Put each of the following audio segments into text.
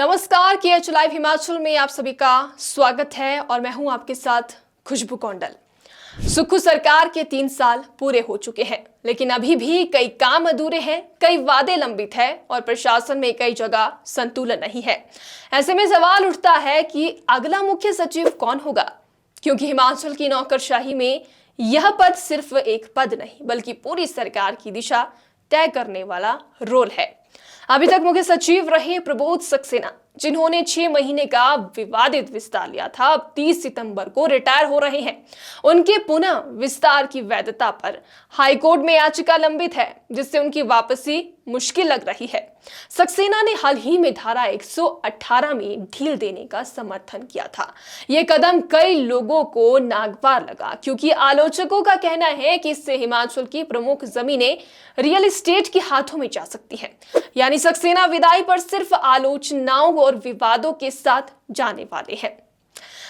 नमस्कार, KH live Himachal में आप सभी का स्वागत है और मैं हूं आपके साथ खुशबू कौंडल। सुक्खू सरकार के 3 साल पूरे हो चुके हैं, लेकिन अभी भी कई काम अधूरे हैं, कई वादे लंबित हैं और प्रशासन में कई जगह संतुलन नहीं है। ऐसे में सवाल उठता है कि अगला मुख्य सचिव कौन होगा, क्योंकि हिमाचल की नौकरशाही में यह पद सिर्फ एक पद नहीं बल्कि पूरी सरकार की दिशा तय करने वाला रोल है। अभी तक मुख्य सचिव रहे प्रबोध सक्सेना, जिन्होंने 6 महीने का विवादित विस्तार लिया था, अब 30 सितंबर को रिटायर हो रहे हैं। उनके पुनः विस्तार की वैधता पर हाईकोर्ट में याचिका लंबित है, जिससे उनकी वापसी मुश्किल लग रही है। सक्सेना ने हाल ही में धारा 118 में ढील देने का समर्थन किया था। यह कदम कई लोगों को नागवार लगा, क्योंकि आलोचकों का कहना है कि इससे हिमाचल की प्रमुख जमीनें रियल एस्टेट के हाथों में जा सकती हैं। यानी सक्सेना विदाई पर सिर्फ आलोचनाओं और विवादों के साथ जाने वाले हैं।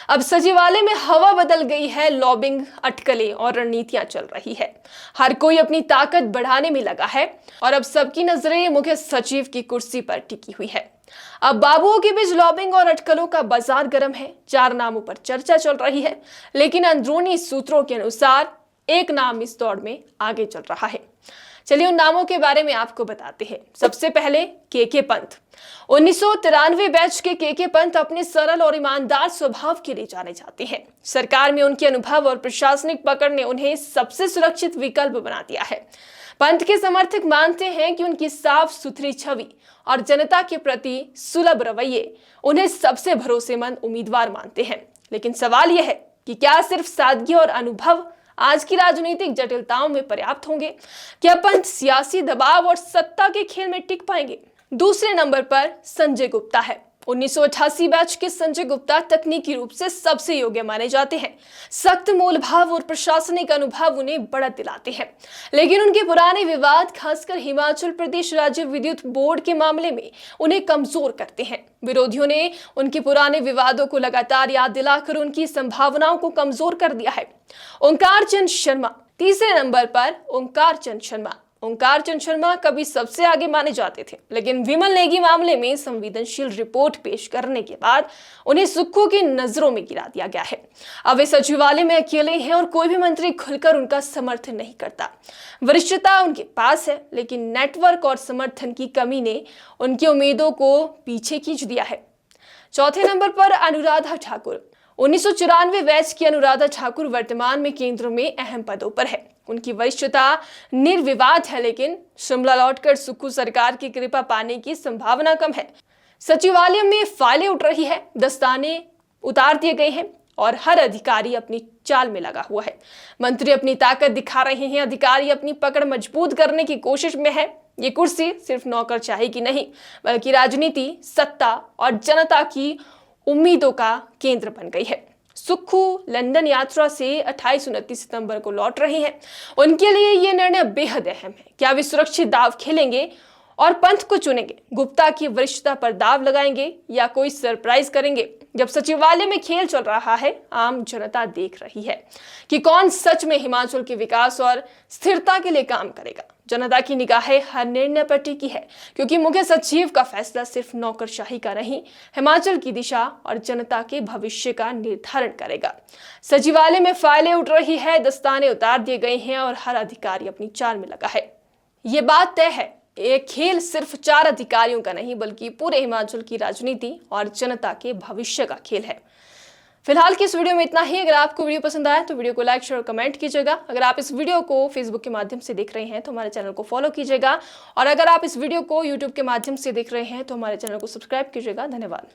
अब सचिवालय में हवा बदल गई है, लॉबिंग, अटकलें और रणनीतियां चल रही है। हर कोई अपनी ताकत बढ़ाने में लगा है और अब सबकी नजरें मुख्य सचिव की कुर्सी पर टिकी हुई है। अब बाबुओं के बीच लॉबिंग और अटकलों का बाजार गर्म है। 4 नामों पर चर्चा चल रही है, लेकिन अंदरूनी सूत्रों के अनुसार एक नाम इस दौड़ में आगे चल रहा है। चलिए उन नामों के बारे में आपको बताते हैं। सबसे पहले के पंत। 1993 बैच के पंत अपने सरल और ईमानदार स्वभाव के लिए जाने जाते हैं। सरकार में उनके अनुभव और प्रशासनिक पकड़ ने उन्हें सबसे सुरक्षित विकल्प बना दिया है। पंत के समर्थक मानते हैं कि उनकी साफ सुथरी छवि और जनता के प्रति सुलभ रवैये उन्हें सबसे भरोसेमंद उम्मीदवार मानते हैं। लेकिन सवाल यह है कि क्या सिर्फ सादगी और अनुभव आज की राजनीतिक जटिलताओं में पर्याप्त होंगे? क्या पंत सियासी दबाव और सत्ता के खेल में टिक पाएंगे? दूसरे नंबर पर संजय गुप्ता है। 1988 बैच के संजय गुप्ता तकनीकी रूप से सबसे योग्य माने जाते हैं। सख्त मोलभाव और प्रशासनिक अनुभव उन्हें बढ़त दिलाते हैं, लेकिन उनके पुराने विवाद खासकर हिमाचल प्रदेश राज्य विद्युत बोर्ड के मामले में उन्हें कमजोर करते हैं। विरोधियों ने उनके पुराने विवादों को लगातार याद दिलाकर उनकी संभावनाओं को कमजोर कर दिया है। ओंकार चंद शर्मा। तीसरे नंबर पर ओंकार चंद शर्मा। ओंकार चंद शर्मा कभी सबसे आगे माने जाते थे, लेकिन विमल नेगी मामले में संवेदनशील रिपोर्ट पेश करने के बाद उन्हें सुक्खू की नजरों में गिरा दिया गया है। अब वे सचिवालय में अकेले हैं और कोई भी मंत्री खुलकर उनका समर्थन नहीं करता। वरिष्ठता उनके पास है, लेकिन नेटवर्क और समर्थन की कमी ने उनकी उम्मीदों को पीछे खींच दिया है। चौथे नंबर पर अनुराधा ठाकुर। 1994 बैच की अनुराधा ठाकुर वर्तमान में केंद्र में अहम पदों पर है। उनकी वरिष्ठता निर्विवाद है, लेकिन शिमला लौटकर सुक्खू सरकार की कृपा पाने की संभावना कम है। सचिवालय में फाइलें उठ रही है, दस्ताने उतार दिए गए हैं और हर अधिकारी अपनी चाल में लगा हुआ है। मंत्री अपनी ताकत दिखा रहे हैं, अधिकारी अपनी पकड़ मजबूत करने की कोशिश में है। ये कुर्सी सिर्फ नौकरशाही की नहीं, बल्कि राजनीति, सत्ता और जनता की उम्मीदों का केंद्र बन गई है। सुक्खू लंदन यात्रा से 28-29 सितंबर को लौट रहे हैं। उनके लिए यह निर्णय बेहद अहम है। क्या वे सुरक्षित दाव खेलेंगे और पंथ को चुनेंगे, गुप्ता की वरिष्ठता पर दाव लगाएंगे या कोई सरप्राइज करेंगे? जब सचिवालय में खेल चल रहा है, आम जनता देख रही है कि कौन सच में हिमाचल के विकास और स्थिरता के लिए काम करेगा। जनता की निगाहें हर निर्णय पर टिकी है, क्योंकि मुख्य सचिव का फैसला सिर्फ नौकरशाही का नहीं, हिमाचल की दिशा और जनता के भविष्य का निर्धारण करेगा। सचिवालय में फाइलें उठ रही है, दस्ताने उतार दिए गए हैं और हर अधिकारी अपनी चाल में लगा है। ये बात तय है, ये खेल सिर्फ 4 अधिकारियों का नहीं, बल्कि पूरे हिमाचल की राजनीति और जनता के भविष्य का खेल है। फिलहाल की इस वीडियो में इतना ही। अगर आपको वीडियो पसंद आया तो वीडियो को लाइक, शेयर और कमेंट कीजिएगा। अगर आप इस वीडियो को फेसबुक के माध्यम से देख रहे हैं तो हमारे चैनल को फॉलो कीजिएगा, और अगर आप इस वीडियो को यूट्यूब के माध्यम से देख रहे हैं तो हमारे चैनल को सब्सक्राइब कीजिएगा। धन्यवाद।